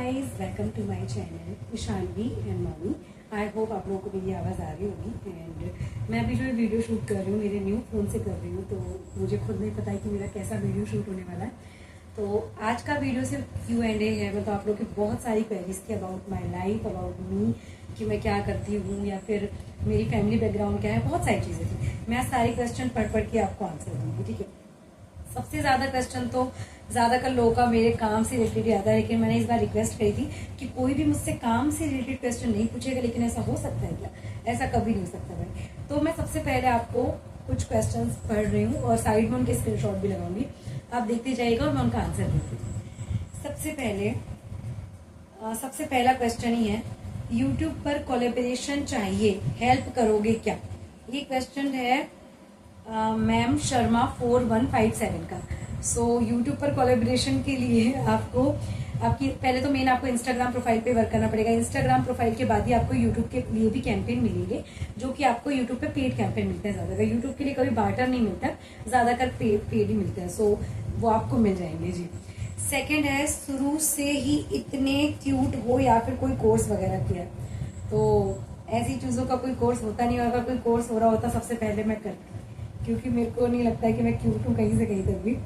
Guys, welcome to my channel Vishalvi and mommy. I hope आप लोगों को मेरी आवाज़ आ रही होगी। एंड मैं अभी जो वीडियो शूट कर रही हूँ मेरे न्यू फ़ोन से कर रही हूँ, तो मुझे खुद नहीं पता है कि मेरा कैसा वीडियो शूट होने वाला है। तो आज का वीडियो सिर्फ Q&A है। मतलब आप लोग की बहुत सारी क्वेरीज थी about my life, about me, कि मैं क्या करती हूँ या फिर मेरी फैमिली बैकग्राउंड क्या है, बहुत सारी चीज़ें थी। मैं सारी क्वेश्चन पढ़ के आपको आंसर दूंगी, ठीक है। सबसे ज्यादा क्वेश्चन तो ज्यादातर लोगों का मेरे काम से रिलेटेड आता है, लेकिन मैंने इस बार रिक्वेस्ट करी थी कि कोई भी मुझसे काम से रिलेटेड क्वेश्चन नहीं पूछेगा। लेकिन ऐसा हो सकता है क्या? ऐसा कभी नहीं हो सकता भाई। तो मैं सबसे पहले आपको कुछ क्वेश्चंस पढ़ रही हूँ और साइड में उनके स्क्रीनशॉट भी लगाऊंगी, आप देखते जाइएगा और मैं उनका आंसर दूंगी। सबसे पहला क्वेश्चन ही है, यूट्यूब पर कोलैबोरेशन चाहिए, हेल्प करोगे क्या? ये क्वेश्चन है मैम शर्मा 4157 का। यूट्यूब पर कोलैबोरेशन के लिए आपको आपकी पहले तो मेन आपको इंस्टाग्राम प्रोफाइल पे वर्क करना पड़ेगा। इंस्टाग्राम प्रोफाइल के बाद ही आपको यूट्यूब के लिए भी कैंपेन मिलेंगे, जो कि आपको यूट्यूब पे पेड कैंपेन मिलते हैं। ज्यादातर यूट्यूब के लिए कभी बार्टर नहीं मिलता, ज्यादातर पेड ही मिलते हैं। वो आपको मिल जाएंगे जी। सेकेंड है, शुरू से ही इतने क्यूट हो या फिर कोई कोर्स वगैरह किया? तो ऐसी चीजों का कोई कोर्स होता नहीं, और अगर कोई कोर्स हो रहा होता सबसे पहले मैं करती, क्योंकि मेरे को नहीं लगता है कि मैं क्यूट हूँ कहीं से कहीं तक भी।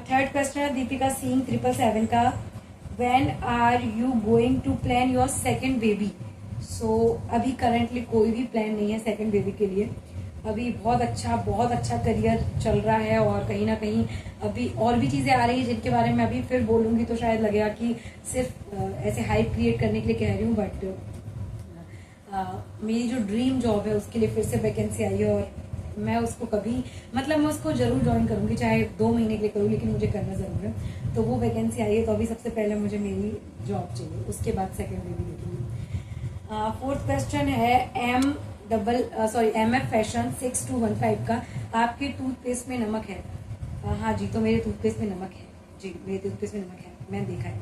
थर्ड क्वेश्चन है दीपिका सिंह 777 का, when are you going to plan your second baby? अभी करंटली कोई भी प्लान नहीं है सेकंड बेबी के लिए। अभी बहुत अच्छा करियर चल रहा है, और कहीं ना कहीं अभी और भी चीजें आ रही है जिनके बारे में अभी फिर बोलूंगी तो शायद लगेगा कि सिर्फ ऐसे हाइप क्रिएट करने के लिए कह रही हूँ। बट मेरी जो ड्रीम जॉब है उसके लिए फिर से वैकेंसी आई है, और मैं उसको मैं उसको जरूर ज्वाइन करूंगी, चाहे 2 महीने के लिए करूँ, लेकिन मुझे करना जरूर है। तो वो वैकेंसी आई है, तो अभी सबसे पहले मुझे मेरी जॉब चाहिए, उसके बाद सेकंड बेबी देखेंगे। फोर्थ क्वेश्चन है MF फैशन 6215 का, आपके टूथपेस्ट में नमक है? हाँ जी, तो मेरे टूथपेस्ट में नमक है जी, मेरे टूथपेस्ट में नमक है, मैंने देखा है।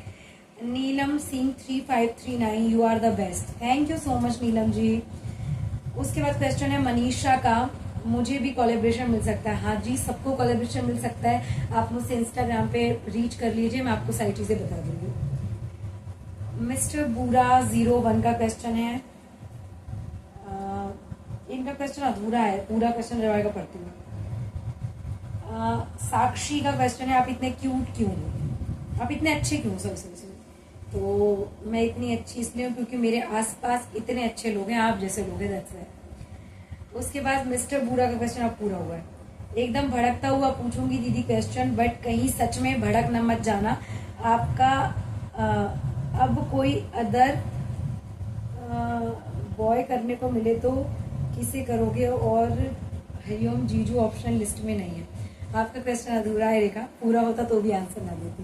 Neelam Singh 3539, you are the best. Thank you so much Neelam ji. उसके बाद क्वेश्चन है मनीषा का, मुझे भी कोलैबोरेशन मिल सकता है? हाँ जी, सबको कोलैबोरेशन मिल सकता है। आप मुझसे इंस्टाग्राम पे रीच कर लीजिए, मैं आपको सारी चीजें बता दूंगी। मिस्टर बूरा 01 का क्वेश्चन है, इनका क्वेश्चन अधूरा है, पूरा क्वेश्चन रहेगा पढ़ती हूँ। साक्षी का क्वेश्चन है, आप इतने क्यूट क्यों हो? आप इतने अच्छे क्यों? सॉरी। तो मैं इतनी अच्छी इसलिए हूँ क्योंकि मेरे आसपास इतने अच्छे लोग हैं, आप जैसे लोग हैं, दैट्स व्हाई। उसके बाद मिस्टर बूरा का क्वेश्चन अब पूरा हुआ है। एकदम भड़कता हुआ पूछूंगी दीदी क्वेश्चन, बट कहीं सच में भड़क न मत जाना। आपका अब कोई अदर बॉय करने को मिले तो किसे करोगे? और हरिओम जीजू ऑप्शन लिस्ट में नहीं है। आपका क्वेश्चन अधूरा है रेखा, पूरा होता तो भी आंसर ना देती।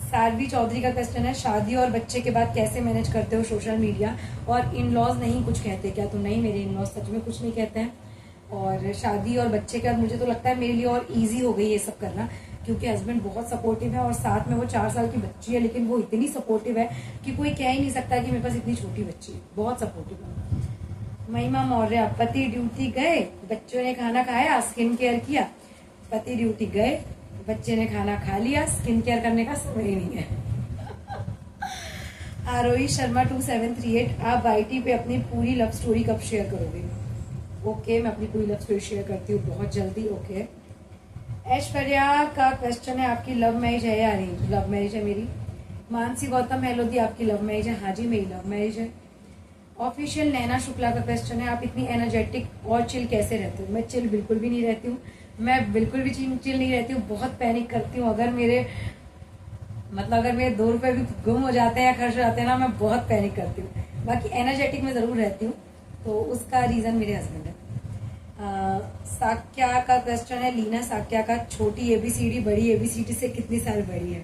सारवी चौधरी का क्वेश्चन है, शादी और बच्चे के बाद कैसे मैनेज करते हो सोशल मीडिया? और इन लॉज नहीं कुछ कहते क्या? तो नहीं, मेरे इन लॉज सच में कुछ नहीं कहते हैं। और शादी और बच्चे के बाद मुझे तो लगता है मेरे लिए और इजी हो गई ये सब करना, क्योंकि हस्बैंड बहुत सपोर्टिव है, और साथ में वो 4 साल की बच्ची है, लेकिन वो इतनी सपोर्टिव है कि कोई कह ही नहीं सकता कि मेरे पास इतनी छोटी बच्ची है। बहुत सपोर्टिव है। महिमा मौर्य, पति ड्यूटी गए, बच्चों ने खाना खाया, स्किन केयर किया। पति ड्यूटी गए, बच्चे ने खाना खा लिया, स्किन केयर करने का समय ही नहीं है। आरोही शर्मा 2738, आप वाईटी पे अपनी पूरी लव स्टोरी कब शेयर करोगे? ओके, मैं अपनी पूरी लव स्टोरी शेयर करती हूँ बहुत जल्दी। ओके। ऐश्वर्या का क्वेश्चन है, आपकी लव मैरिज है या अरेंज? लव मैरिज है मेरी। मानसी गौतम हेलोदी, आपकी लव मैरिज है? हाँ जी, मेरी लव मैरिज है। ऑफिशियल नैना शुक्ला का क्वेश्चन है, आप इतनी एनर्जेटिक और चिल कैसे रहते हो? मैं चिल बिल्कुल भी नहीं रहती हूँ, मैं बिल्कुल भी चिल नहीं रहती हूँ, बहुत पैनिक करती हूँ। अगर मेरे 2 रुपए भी गुम हो जाते हैं या खर्च हो जाते हैं ना, मैं बहुत पैनिक करती हूँ। बाकी एनर्जेटिक में जरूर रहती हूँ, तो उसका रीजन मेरे हस्बैंड है। साक्या का क्वेश्चन है, लीना साक्या का, छोटी एबीसीडी बड़ी एबीसीडी से कितनी साल बड़ी है?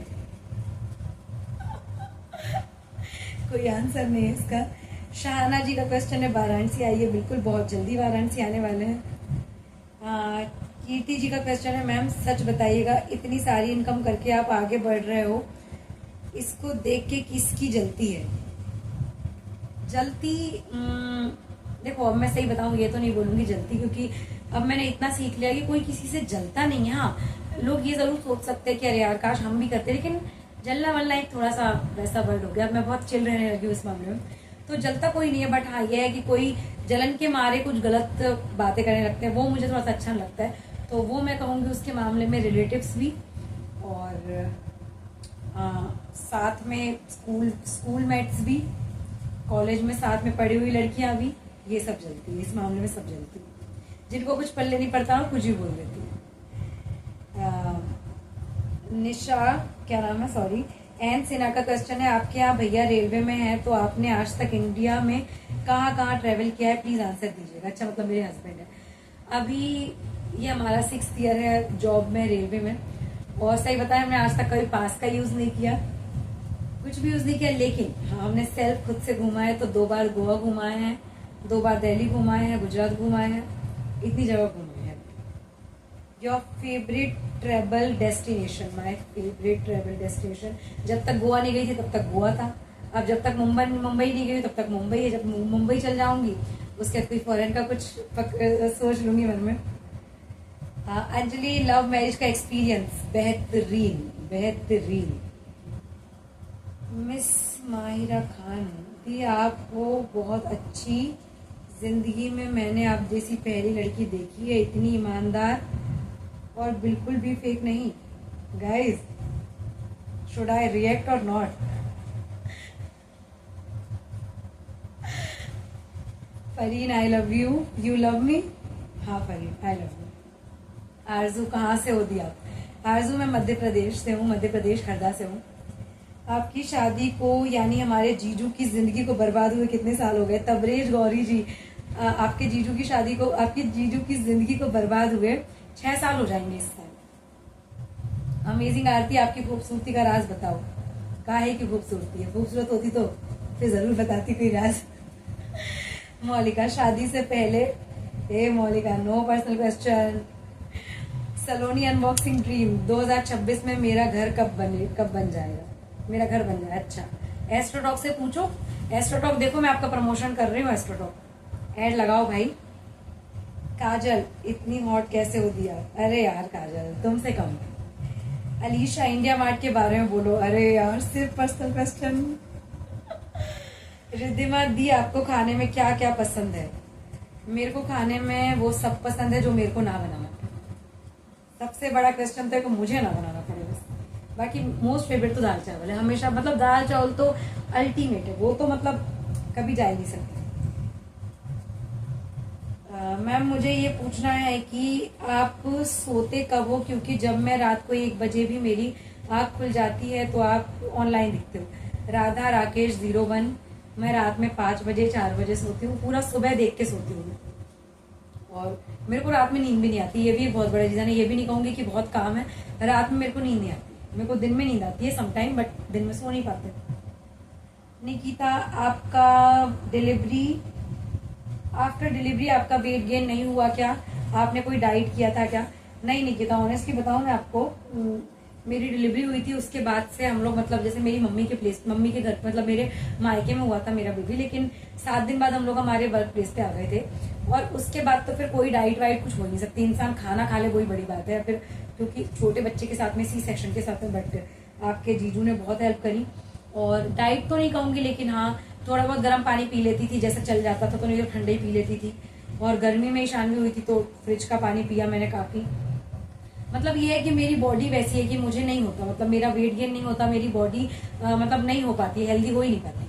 कोई आंसर नहीं है इसका। शाहना जी का क्वेश्चन है, वाराणसी आई है? बिल्कुल, बहुत जल्दी वाराणसी आने वाले हैं। कीर्ति जी का क्वेश्चन है, मैम सच बताइएगा, इतनी सारी इनकम करके आप आगे बढ़ रहे हो, इसको देख के किसकी जलती है? जलती देखो, अब मैं सही बताऊं, ये तो नहीं बोलूंगी जलती, क्योंकि अब मैंने इतना सीख लिया कि कोई किसी से जलता नहीं है। हाँ, लोग ये जरूर सोच सकते हैं कि अरे यार काश हम भी करते, लेकिन जलना वलना एक थोड़ा सा वैसा वर्ड हो गया, मैं बहुत चिल रहने लगी हूँ इस मामले में। तो जलता कोई नहीं है, बट हाँ ये है कि कोई जलन के मारे कुछ गलत बातें करने लगते हैं, वो मुझे थोड़ा सा अच्छा नहीं लगता है। तो वो मैं कहूँगी उसके मामले में रिलेटिव्स भी, और साथ में स्कूल मेट्स भी, कॉलेज में साथ में पढ़ी हुई लड़कियां भी, ये सब जलती है इस मामले में, सब जलती है। जिनको कुछ पल्ले नहीं पड़ता कुछ भी बोल देती है। निशा क्या नाम है, सॉरी, एन सिन्हा का क्वेश्चन है, आपके यहाँ भैया रेलवे में है तो आपने आज तक इंडिया में कहाँ कहाँ ट्रेवल किया है, प्लीज आंसर दीजिएगा। अच्छा, मतलब मेरे हस्बैंड है। अभी ये हमारा 6th ईयर है जॉब में रेलवे में, और सही बताया हमने आज तक कभी पास का यूज नहीं किया, कुछ भी यूज नहीं किया। लेकिन हाँ, हमने सेल्फ खुद से घूमा है, तो 2 बार गोवा घुमाए हैं, 2 बार दिल्ली घुमाए हैं, गुजरात घुमाए हैं, इतनी जगह घूमे हैं। Your favourite travel destination? My favourite travel destination, जब तक गोवा नहीं गई थी तब तक गोवा था, अब जब तक मुंबई नहीं गई तब तक मुंबई है। जब मुंबई चल जाऊंगी उसके बाद कोई फॉरेन का कुछ सोच लूंगी मन में। अंजलि, लव मैरिज का एक्सपीरियंस? बेहतरीन बेहतरीन। मिस माहिरा खान दी, आप हो बहुत अच्छी, जिंदगी में मैंने आप जैसी पहली लड़की देखी है, इतनी ईमानदार और बिल्कुल भी फेक नहीं। Guys, should I react or not? Fareen, I love you, you love me? हाँ फरीन, आई लव यू। आरजू, कहाँ से हो दी आप? आरजू, मैं मध्य प्रदेश से हूँ, मध्य प्रदेश हरदा से हूँ। आपकी शादी को यानी हमारे जीजू की जिंदगी को बर्बाद हुए कितने साल हो गए? तबरेज गौरी जी, आपके जीजू की शादी को, आपके जीजू की जिंदगी को बर्बाद हुए 6 साल हो जाएंगे इस साल। अमेजिंग आरती, आपकी खूबसूरती का राज बताओ। कहा है कि खूबसूरती है, खूबसूरत होती तो फिर जरूर बताती कोई राज। मौलिका, शादी से पहले, ए मौलिका, नो पर्सनल क्वेश्चन। सलोनी, अनबॉक्सिंग ड्रीम 2026 में मेरा घर कब बन जाएगा? मेरा घर बन जाए। अच्छा, एस्ट्रोटॉक से पूछो। एस्ट्रोटॉक देखो, मैं आपका प्रमोशन कर रही हूँ, एस्ट्रोटॉक ऐड लगाओ भाई। काजल, इतनी हॉट कैसे हो दिया? अरे यार काजल, तुमसे कम। अलीशा, इंडिया मार्ट के बारे में बोलो। अरे यार, सिर्फ पर्सनल क्वेश्चन। रिद्धिमा दी, आपको खाने में क्या क्या पसंद है? मेरे को खाने में वो सब पसंद है जो मेरे को ना बनाना पड़े। सबसे बड़ा क्वेश्चन तो मुझे ना बनाना पड़े बस। बाकी मोस्ट फेवरेट तो दाल चावल है हमेशा, मतलब दाल चावल तो अल्टीमेट है, वो तो मतलब कभी जा ही नहीं सकते। मैम, मुझे ये पूछना है कि आप सोते कब हो, क्योंकि जब मैं रात को 1 बजे भी मेरी आँख खुल जाती है तो आप ऑनलाइन दिखते हो। राधा राकेश 01, मैं रात में 5 बजे 4 बजे सोती हूँ, पूरा सुबह देख के सोती हूँ। और मेरे को रात में नींद भी नहीं आती, ये भी एक बहुत बड़ा रीजन है। ये भी नहीं कहूंगी कि बहुत काम है, रात में मेरे को नींद नहीं आती। मेरे को दिन में नींद आती है समटाइम, बट दिन में सो नहीं पाते। निकिता, आपका डिलीवरी, आफ्टर डिलीवरी आपका वेट गेन नहीं हुआ क्या? आपने कोई डाइट किया था क्या? नहीं निकिता, ऑनेस्टली बताऊं मैं आपको, मेरी डिलीवरी हुई थी उसके बाद से हम लोग, मतलब जैसे मेरी मम्मी के घर, मतलब मेरे मायके में हुआ था मेरा बेबी, लेकिन 7 दिन बाद हम लोग हमारे वर्क प्लेस पे आ गए थे। और उसके बाद तो फिर कोई डाइट वाइट कुछ हो नहीं सकती, इंसान खाना खा ले वही बड़ी बात है। फिर क्योंकि छोटे बच्चे के साथ में सी सेक्शन के साथ में, बट आपके जीजू ने बहुत हेल्प करी। और डाइट तो नहीं कहूंगी, लेकिन हाँ थोड़ा बहुत गर्म पानी पी लेती थी, जैसे चल जाता था, तो नहीं तो ठंडे ही पी लेती थी। और गर्मी में शानवी हुई थी तो फ्रिज का पानी पिया मैंने काफी। मतलब ये है कि मेरी बॉडी वैसी है कि मुझे नहीं होता, मतलब मेरा वेट गेन नहीं होता, मेरी बॉडी मतलब नहीं हो पाती, हेल्दी हो ही नहीं पाती।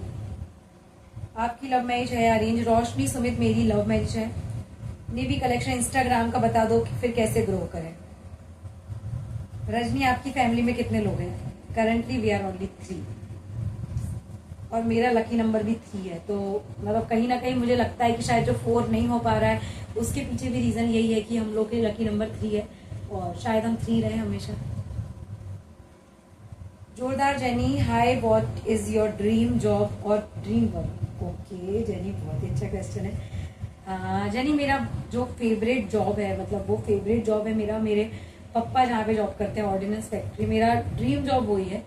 आपकी लव मैरिज है या अरेंज? रोशनी सुमित, मेरी लव मैरिज है। नेवी कलेक्शन इंस्टाग्राम का बता दो कि फिर कैसे ग्रो करें। रजनी, आपकी फैमिली में कितने लोग हैं? करंटली वी आर ओनली 3, और मेरा लकी नंबर भी 3 है। तो मतलब कहीं ना कहीं मुझे लगता है कि शायद जो 4 नहीं हो पा रहा है उसके पीछे भी रीजन यही है कि हम लोग के लकी नंबर 3 है, और शायद हम 3 रहे हमेशा। जोरदार jenny, hi, what is your dream job और ड्रीम वर्क? ओके जेनी, बहुत ही अच्छा क्वेश्चन है। जेनी, मेरा जो फेवरेट जॉब है, मतलब वो फेवरेट जॉब है मेरा, मेरे पप्पा जहाँ पे जॉब करते हैं ऑर्डिनेंस फैक्ट्री, मेरा ड्रीम जॉब वही है।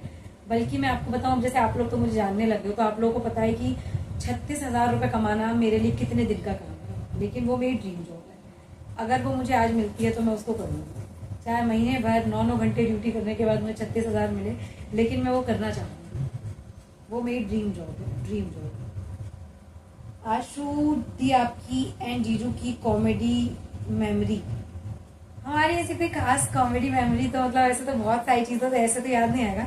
बल्कि मैं आपको बताऊं, जैसे आप लोग तो मुझे जानने लगे हो, तो आप लोगों को पता है कि 36,000 रुपये कमाना मेरे लिए कितने दिन का काम है, लेकिन वो मेरी ड्रीम जॉब है। अगर वो मुझे आज मिलती है तो मैं उसको करूँगी। चाहे महीने भर 9-9 घंटे ड्यूटी करने के बाद मुझे 36,000 मिले, लेकिन मैं वो करना चाहूँगी। वो मेरी ड्रीम जॉब है, ड्रीम जॉब। आशु दी आपकी एंड जीजू की कॉमेडी मेमोरी। हमारी ऐसी कोई खास कॉमेडी मेमोरी तो मतलब ऐसे तो बहुत सारी चीज़ें तो ऐसे तो याद नहीं आएगा,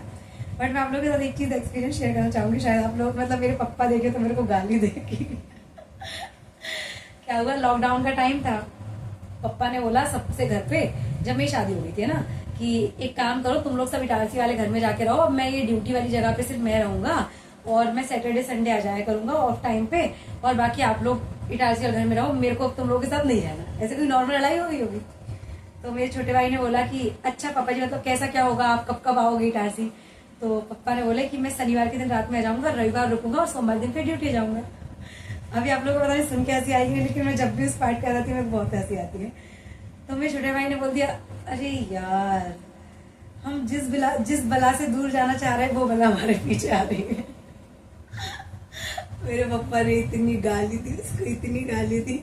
बट मैं आप लोगों के साथ एक चीज़ एक्सपीरियंस शेयर करना चाहूँगी। शायद आप लोग मतलब मेरे पापा देखे तो मेरे को गाली देगी। क्या हुआ, लॉकडाउन का टाइम था, पापा ने बोला सबसे घर पे, जब मेरी शादी हो गई थी ना, कि एक काम करो तुम लोग सब इटारसी वाले घर में जाके रहो, अब मैं ये ड्यूटी वाली जगह पे सिर्फ मैं रहूंगा और मैं सैटरडे संडे आ जाया करूंगा ऑफ टाइम पे, और बाकी आप लोग इटारसी वाले घर में रहो, मेरे को तुम लोगों के साथ नहीं रहना। ऐसे कोई नॉर्मल लड़ाई हो गई होगी। तो मेरे छोटे भाई ने बोला कि अच्छा पापा जी मतलब कैसा क्या होगा, आप कब कब आओगे इटारसी? तो पापा ने बोला कि मैं शनिवार के दिन रात में आ जाऊंगा, रविवार रुकूंगा और सोमवार दिन फिर ड्यूटी जाऊंगा। अभी आप लोगों को पता नहीं सुन के हंसी आएगी, लेकिन मैं जब भी उस पार्ट कर आती हूँ मेरे को बहुत हंसी आती है। तो मेरे छोटे भाई ने बोल दिया, अरे यार हम जिस बला से दूर जाना चाह रहे हैं वो बला हमारे पीछे आ रही है। मेरे पापा ने इतनी गाली दी उसको, इतनी गाली दी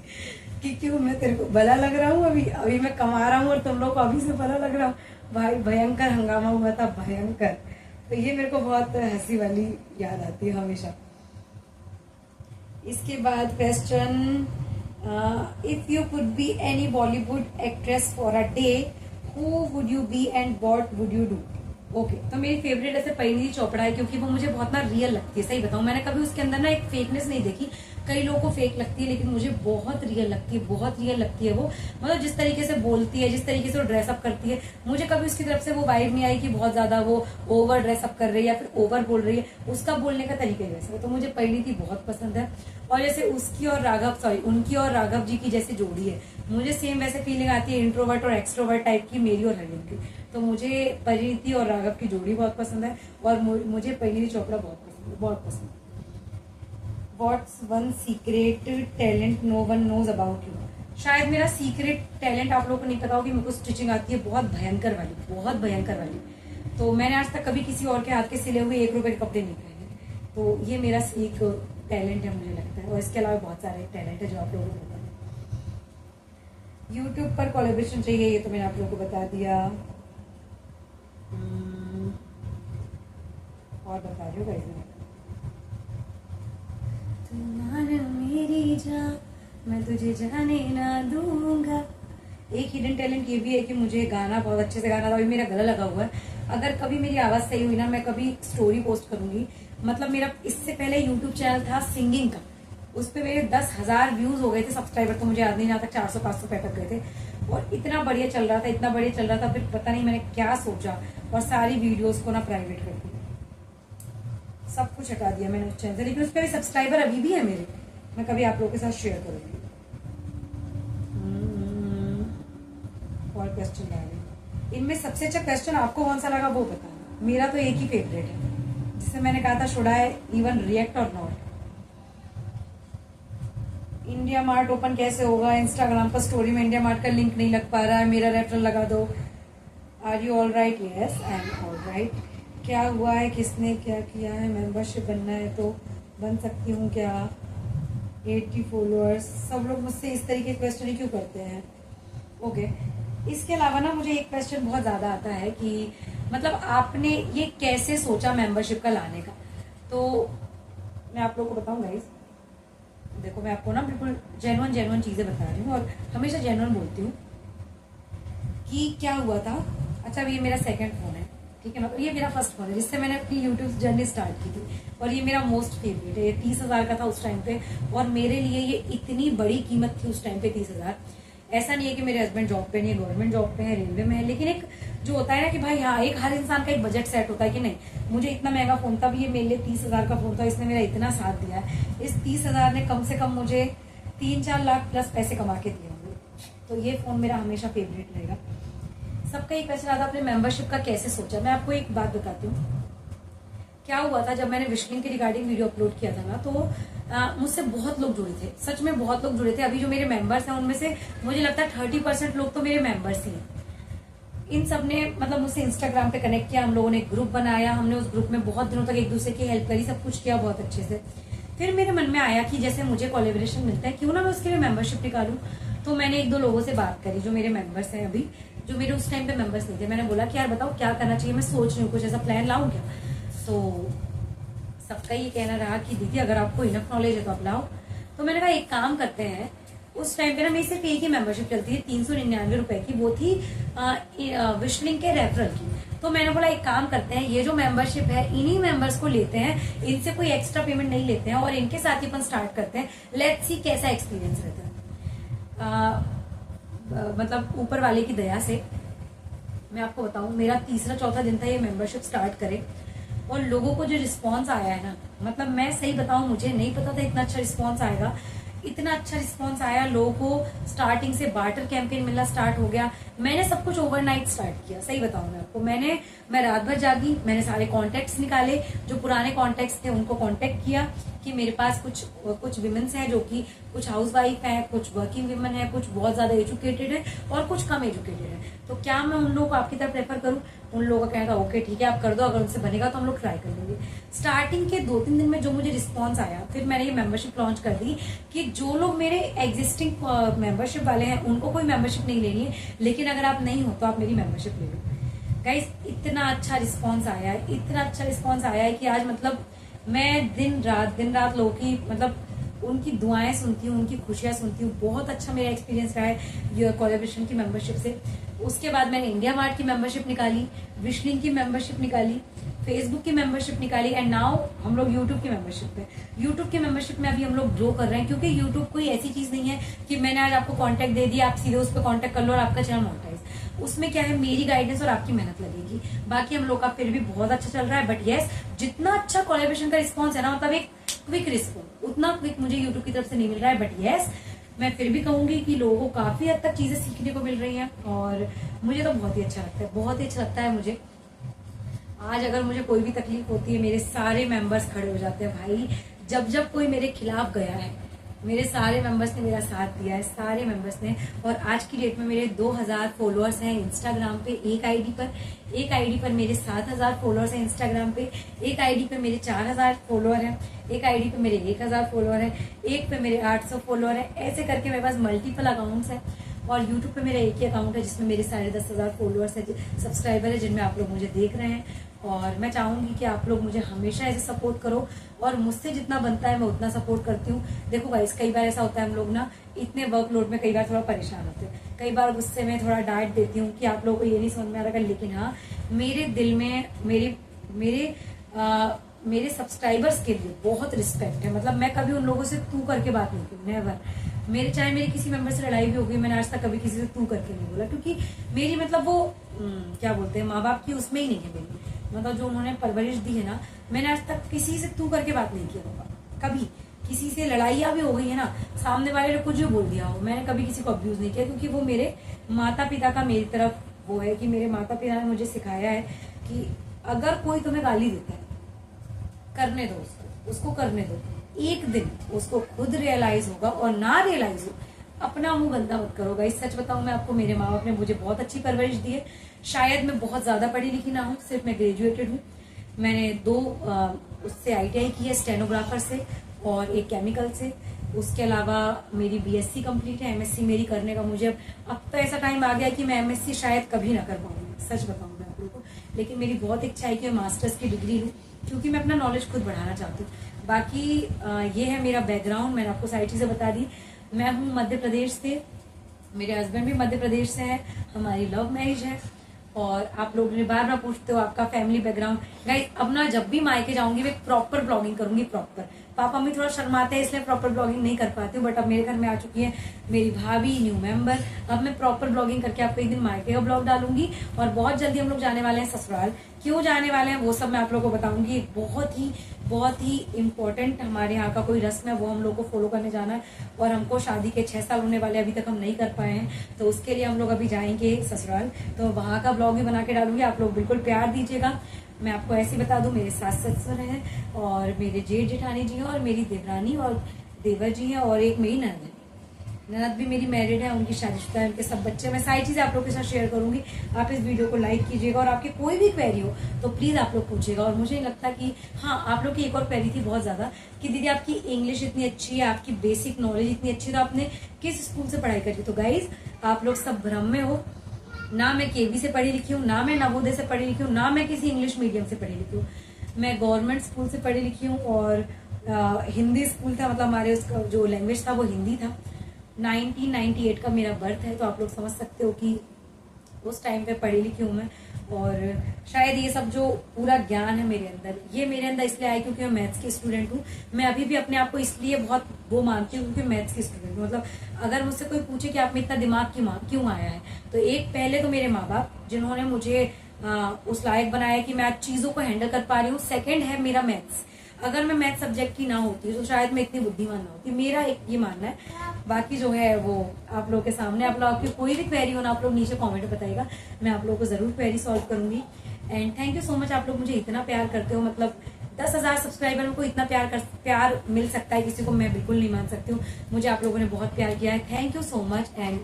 कि क्यों मैं तेरे को भला लग रहा हूँ, अभी मैं कमा रहा हूँ और तुम लोग को अभी से भला लग रहा हूँ। भाई भयंकर हंगामा हुआ था, भयंकर। तो ये मेरे को बहुत हंसी वाली याद आती है हमेशा। इसके बाद question, if you could be any Bollywood actress for a day, who would you be and what would you do? Okay, तो मेरी फेवरेट ऐसे परिणीति चोपड़ा है, क्योंकि वो मुझे बहुत ना रियल लगती है। सही बताऊं, मैंने कभी उसके अंदर ना एक फेकनेस नहीं देखी। कई लोगों को फेक लगती है, लेकिन मुझे बहुत रियल लगती है, बहुत रियल लगती है वो। मतलब जिस तरीके से बोलती है, जिस तरीके से वो ड्रेसअप करती है, मुझे कभी उसकी तरफ से वो वाइब नहीं आई कि बहुत ज्यादा वो ओवर ड्रेसअप कर रही है या फिर ओवर बोल रही है। उसका बोलने का तरीका ही वैसा है। तो मुझे परिणीति बहुत पसंद है। और जैसे उसकी और उनकी और राघव जी की जैसी जोड़ी है, मुझे सेम वैसे फीलिंग आती है इंट्रोवर्ट और एक्सट्रोवर्ट टाइप की, मेरी और हरिन की। तो मुझे परिणीति और राघव की जोड़ी बहुत पसंद है, और मुझे परिणीति चोपड़ा बहुत पसंद है, बहुत पसंद है। What's one secret talent no one knows about you? शायद मेरा सीक्रेट टैलेंट आप लोगों को नहीं पता होगी, मेरे को स्टिचिंग आती है बहुत भयंकर वाली, बहुत भयंकर वाली। तो मैंने आज तक कभी किसी और के हाथ के सिले हुए 1 रुपए के कपड़े नहीं पहने। तो ये मेरा एक टैलेंट है मुझे लगता है, और इसके अलावा बहुत सारे टैलेंट है जो आप लोगों को पता है। यूट्यूब पर कोलैबोरेशन चाहिए, ये तो मैंने आप लोगों को बता दिया। और बता रही हूँ गाइस, तुम्हारा मेरी जान मैं तुझे जाने ना दूंगा। एक हिडन टैलेंट ये भी है कि मुझे गाना बहुत अच्छे से गाना था। अभी मेरा गला लगा हुआ है, अगर कभी मेरी आवाज सही हुई ना, मैं कभी स्टोरी पोस्ट करूंगी। मतलब मेरा इससे पहले यूट्यूब चैनल था सिंगिंग का, उस पर मेरे 10,000 व्यूज हो गए थे, सब्सक्राइबर तो मुझे याद नहीं, जहाँ तक 400-500 पे तक गए थे, और इतना बढ़िया चल रहा था, इतना बढ़िया चल रहा था। फिर पता नहीं मैंने क्या सोचा और सारी वीडियोस को ना प्राइवेट कर दिया, सब कुछ हटा दिया मैंने उस चैनल से। लेकिन उस पर सब्सक्राइबर अभी भी है मेरे, मैं कभी आप लोगों के साथ शेयर करूंगी। और क्वेश्चन आ रहे, इनमें सबसे अच्छा क्वेश्चन आपको कौन सा लगा वो बताना। मेरा तो एक ही फेवरेट है, जिससे मैंने कहा था should I even react or not. India mart open कैसे होगा? इंस्टाग्राम पर स्टोरी में इंडिया मार्ट का लिंक नहीं लग पा रहा है, मेरा रेफरल लगा दो। Are you all right? Yes I am all right. क्या हुआ है, किसने क्या किया है? मेंबरशिप बनना है तो बन सकती हूँ क्या? 80 फॉलोअर्स। सब लोग मुझसे इस तरीके के क्वेश्चन ही क्यों करते हैं? ओके, इसके अलावा ना मुझे एक क्वेश्चन बहुत ज़्यादा आता है कि मतलब आपने ये कैसे सोचा मेंबरशिप का लाने का। तो मैं आप लोगों को बताऊँ गाइस, देखो मैं आपको ना बिल्कुल जेन्युइन चीज़ें बता रही हूँ और हमेशा जेन्युइन बोलती हूँ कि क्या हुआ था। अच्छा, ये मेरा सेकंड फोन है, ठीक है, मतलब ये मेरा फर्स्ट फोन है जिससे मैंने अपनी यूट्यूब जर्नी स्टार्ट की थी, और ये मेरा मोस्ट फेवरेट है। ये 30,000 का था उस टाइम पे, और मेरे लिए ये इतनी बड़ी कीमत थी उस टाइम पे 30,000। ऐसा नहीं है कि मेरे हस्बैंड जॉब पे नहीं है, गवर्नमेंट जॉब पे है, रेलवे में है, लेकिन एक जो होता है ना कि भाई हाँ, एक हर इंसान का एक बजट सेट होता है कि नहीं, मुझे इतना महंगा फोन था, ये मेरे लिए 30,000 का फोन था, इसने मेरा इतना साथ दिया है। इस 30,000 ने कम से कम मुझे 3-4 लाख प्लस पैसे कमा के दिए होंगे। तो ये फोन मेरा हमेशा फेवरेट रहेगा। सबका एक क्वेश्चन आता अपने मेंबरशिप का कैसे सोचा। मैं आपको एक बात बताती हूँ, क्या हुआ था जब मैंने विशलिंग के रिगार्डिंग वीडियो अपलोड किया था ना, तो मुझसे बहुत लोग जुड़े थे, सच में बहुत लोग जुड़े थे। अभी जो मेरे मेंबर्स हैं उनमें से मुझे लगता है 30% लोग तो मेरे मेंबर्स ही हैं। इन सब ने मतलब मुझसे इंस्टाग्राम पे कनेक्ट किया, हम लोगों ने एक ग्रुप बनाया, हमने उस ग्रुप में बहुत दिनों तक एक दूसरे की हेल्प करी, सब कुछ किया बहुत अच्छे से। फिर मेरे मन में आया कि जैसे मुझे कोलैबोरेशन मिलता है, क्यों ना मैं उसके लिए मेंबरशिप निकालूं। तो मैंने एक दो लोगों से बात करी जो मेरे मेंबर्स हैं अभी, जो मेरे उस टाइम पे मेंबर्स नहीं थे। मैंने बोला कि यार बताओ क्या करना चाहिए, मैं सोच रही हूँ कुछ ऐसा प्लान लाऊं क्या। तो सबका ये कहना रहा कि दीदी अगर आपको इनफ नॉलेज है तो आप लाओ। तो मैंने कहा एक काम करते हैं, उस टाइम पे ना मेरी सिर्फ एक ही मेंबरशिप चलती थी 399 रुपए की, वो थी विशलिंग के रेफरल की। तो मैंने बोला एक काम करते हैं, ये जो मेंबरशिप है इन्हीं मेंबर्स को लेते हैं, इनसे कोई एक्स्ट्रा पेमेंट नहीं लेते हैं और इनके साथ ही अपन स्टार्ट करते हैं, लेट्स सी कैसा एक्सपीरियंस रहता है। मतलब ऊपर वाले की दया से मैं आपको बताऊं, मेरा तीसरा चौथा दिन था ये मेंबरशिप स्टार्ट करे, और लोगों को जो रिस्पांस आया है ना, मतलब मैं सही बताऊं मुझे नहीं पता था इतना अच्छा रिस्पांस आएगा। इतना अच्छा रिस्पांस आया, लोगों को स्टार्टिंग से बार्टर कैंपेन मिलना स्टार्ट हो गया। मैंने सब कुछ ओवरनाइट स्टार्ट किया, सही बताऊं मैं आपको। मैं रात भर जागी, मैंने सारे कॉन्टेक्ट्स निकाले, जो पुराने कॉन्टेक्ट्स थे उनको कॉन्टेक्ट किया कि मेरे पास कुछ विमेन्स हैं जो कि कुछ हाउस वाइफ है, कुछ वर्किंग विमेन है, कुछ बहुत ज्यादा एजुकेटेड है और कुछ कम एजुकेटेड है। तो क्या मैं उन लोगों को आपकी तरफ प्रेफर करूं? उन लोगों का कहना था ओके ठीक है आप कर दो, अगर उनसे बनेगा तो हम लोग ट्राई कर लेंगे। स्टार्टिंग के 2-3 दिन में जो मुझे रिस्पांस आया, फिर मैंने ये मेंबरशिप लॉन्च कर दी कि जो लोग मेरे एग्जिस्टिंग मेंबरशिप वाले हैं उनको कोई मेंबरशिप नहीं लेनी है, लेकिन अगर आप नहीं हो तो आप मेरी मेंबरशिप ले लो। गाइस इतना अच्छा रिस्पांस आया है, इतना अच्छा रिस्पांस आया है कि आज मतलब मैं दिन रात लोगों की मतलब उनकी दुआएं सुनती हूँ, उनकी खुशियां सुनती हूँ। बहुत अच्छा मेरा एक्सपीरियंस रहा है ये कोलैबोरेशन की मेंबरशिप से। उसके बाद मैंने इंडिया मार्ट की मेंबरशिप निकाली, विशलिंग की मेंबरशिप निकाली, फेसबुक की मेंबरशिप निकाली, एंड नाउ हम लोग यूट्यूब की मेंबरशिप पे। यूट्यूब की मेंबरशिप में अभी हम लोग ग्रो कर रहे हैं, क्योंकि यूट्यूब कोई ऐसी चीज नहीं है कि मैंने आज आपको कॉन्टेक्ट दे दिया, आप सीधे उस पर कॉन्टेक्ट कर लो और आपका चैनल मोनेटाइज। उसमें क्या है, मेरी गाइडेंस और आपकी मेहनत लगेगी। बाकी हम लोग का फिर भी बहुत अच्छा चल रहा है, बट यस जितना अच्छा कोलैबोरेशन का रिस्पॉन्स है ना, मतलब एक क्विक रिस्पॉन्स, उतना क्विक मुझे यूट्यूब की तरफ से नहीं मिल रहा है। बट यस मैं फिर भी कहूंगी कि लोगों को काफी हद तक चीजें सीखने को मिल रही हैं और मुझे तो बहुत ही अच्छा लगता है, बहुत ही अच्छा लगता है मुझे। आज अगर मुझे कोई भी तकलीफ होती है, मेरे सारे मेंबर्स खड़े हो जाते हैं भाई। जब कोई मेरे खिलाफ गया है, मेरे सारे मेंबर्स ने मेरा साथ दिया है, सारे मेंबर्स ने। और आज की डेट में मेरे 2000 फॉलोअर्स हैं इंस्टाग्राम पे, एक आईडी पर मेरे 7000 फॉलोअर्स हैं इंस्टाग्राम पे, एक आईडी पे मेरे 4000 फॉलोअर हैं, एक आईडी पे मेरे 1000 फॉलोअर हैं, एक पे मेरे 800 फॉलोअर हैं। ऐसे करके मेरे पास मल्टीपल अकाउंट्स हैं। और यूट्यूब पे मेरा एक ही अकाउंट है जिसमें मेरे 10,500 फॉलोअर्स है, सब्सक्राइबर है, जिनमें आप लोग मुझे देख रहे हैं। और मैं चाहूंगी कि आप लोग मुझे हमेशा ऐसे सपोर्ट करो, और मुझसे जितना बनता है मैं उतना सपोर्ट करती हूँ। देखो गाइस कई बार ऐसा होता है, हम लोग ना इतने वर्कलोड में कई बार थोड़ा परेशान होते हैं, कई बार गुस्से में थोड़ा डांट देती हूँ कि आप लोगों को ये नहीं समझ में आ रहा। लेकिन हाँ, मेरे दिल में मेरे सब्सक्राइबर्स के लिए बहुत रिस्पेक्ट है। मतलब मैं कभी उन लोगों से तू करके बात नहीं की, नेवर। चाहे मेरी किसी मेंबर से लड़ाई भी हो गई, मैंने आज तक कभी किसी से तू करके नहीं बोला, क्योंकि मेरी मतलब वो क्या बोलते हैं, माँ बाप की उसमें ही नहीं है मेरी। मतलब जो उन्होंने परवरिश दी है ना, मैंने आज तक किसी से तू करके बात नहीं किया होगा। कभी किसी से लड़ाइयाँ भी हो गई है ना, सामने वाले ने कुछ भी बोल दिया हो, मैंने कभी किसी को अब्यूज नहीं किया, क्योंकि वो मेरे माता पिता का मेरी तरफ वो है कि मेरे माता पिता ने मुझे सिखाया है कि अगर कोई तुम्हें गाली देता है, करने दो उसको करने दो। एक दिन उसको खुद रियलाइज होगा, और ना रियलाइज हो अपना मुंह गंदा मत करो। गाइस सच बताऊं मैं आपको, मेरे माँ बाप ने मुझे बहुत अच्छी परवरिश दी है। शायद मैं बहुत ज्यादा पढ़ी लिखी ना हूँ, सिर्फ मैं ग्रेजुएटेड हूँ। मैंने 2 उससे ITI की है, स्टेनोग्राफर से और एक केमिकल से। उसके अलावा मेरी BSc कंप्लीट है, MSc मेरी करने का मुझे अब तो ऐसा टाइम आ गया कि मैं MSc शायद कभी ना कर पाऊंगी, सच बताऊं मैं आप लोगों को। लेकिन मेरी बहुत इच्छा है कि मैं मास्टर्स की डिग्री लूँ, क्योंकि मैं अपना नॉलेज खुद बढ़ाना चाहती हूँ। बाकी ये है मेरा बैकग्राउंड, मैंने आपको सारी चीजें बता दी। मैं हूँ मध्य प्रदेश से, मेरे हस्बैंड भी मध्य प्रदेश से है, हमारी लव मैरिज है। और आप लोग मुझे बार बार पूछते हो आपका फैमिली बैकग्राउंड। गाइस अब ना जब भी मायके जाऊंगी मैं प्रॉपर ब्लॉगिंग करूंगी, प्रॉपर। पापा मम्मी थोड़ा शर्माते हैं इसलिए प्रॉपर ब्लॉगिंग नहीं कर पाती हूँ, बट अब मेरे घर में आ चुकी है मेरी भाभी, न्यू मेंबर। अब मैं प्रॉपर ब्लॉगिंग करके आपको एक दिन मायके का ब्लॉग डालूंगी। और बहुत जल्दी हम लोग जाने वाले हैं ससुराल। क्यों जाने वाले हैं वो सब मैं आप लोगों को बताऊंगी। बहुत ही इम्पोर्टेंट हमारे यहाँ का कोई रस्म है, वो हम लोग को फॉलो करने जाना है। और हमको शादी के 6 साल होने वाले, अभी तक हम नहीं कर पाए हैं, तो उसके लिए हम लोग अभी जाएंगे ससुराल। तो वहां का ब्लॉग भी बना के डालूंगी, आप लोग बिल्कुल प्यार दीजिएगा। मैं आपको ऐसे ही बता दूं, मेरे सास ससुर हैं और मेरे जेठ जेठानी जी हैं और मेरी देवरानी और देवर जी हैं और एक मेरी ननद है। ननद भी मेरी मैरिड है, उनकी शादीशुदा है, उनके सब बच्चे, मैं सारी चीजें आप लोग के साथ शेयर करूंगी। आप इस वीडियो को लाइक कीजिएगा और आपकी कोई भी क्वेरी हो तो प्लीज आप लोग पूछिएगा। और मुझे नहीं लगता कि हाँ, आप लोग की एक और क्वेरी थी बहुत ज्यादा कि दीदी आपकी इंग्लिश इतनी अच्छी है, आपकी बेसिक नॉलेज इतनी अच्छी है, तो आपने किस स्कूल से पढ़ाई करी? तो गाइज आप लोग सब भ्रम में हो, ना मैं केवी से पढ़ी लिखी हूँ, ना मैं नवोदय से पढ़ी लिखी हूँ, ना मैं किसी इंग्लिश मीडियम से पढ़ी लिखी हूँ। मैं गवर्नमेंट स्कूल से पढ़ी लिखी हूँ और हिंदी स्कूल था, मतलब हमारे उसका जो लैंग्वेज था वो हिंदी था। 1998 का मेरा बर्थ है, तो आप लोग समझ सकते हो कि उस टाइम पे पढ़ी लिखी हूँ मैं। और शायद ये सब जो पूरा ज्ञान है मेरे अंदर, ये मेरे अंदर इसलिए आया क्योंकि मैं मैथ्स की स्टूडेंट हूँ। मैं अभी भी अपने आप को इसलिए बहुत वो मानती हूँ क्योंकि मैथ्स की स्टूडेंट हूँ। मतलब अगर मुझसे कोई पूछे कि आप में इतना दिमाग क्यों आया है, तो एक पहले तो मेरे माँ बाप जिन्होंने मुझे उस लायक बनाया कि मैं आज चीजों को हैंडल कर पा रही हूँ। सेकेंड है मेरा मैथ्स। अगर मैं मैथ सब्जेक्ट की ना होती तो शायद मैं इतनी बुद्धिमान ना होती, मेरा एक ये मानना है। बाकी जो है वो आप लोगों के सामने, आप लोग की कोई भी क्वेरी हो ना, आप लोग नीचे कमेंट में बताइएगा, मैं आप लोगों को जरूर क्वेरी सॉल्व करूंगी। And thank you so much, आप लोग मुझे इतना प्यार करते हो। मतलब 10,000 सब्सक्राइबर को इतना प्यार मिल सकता है किसी को, मैं बिल्कुल नहीं मान सकती हूँ। मुझे आप लोगों ने बहुत प्यार किया है, thank you so much. And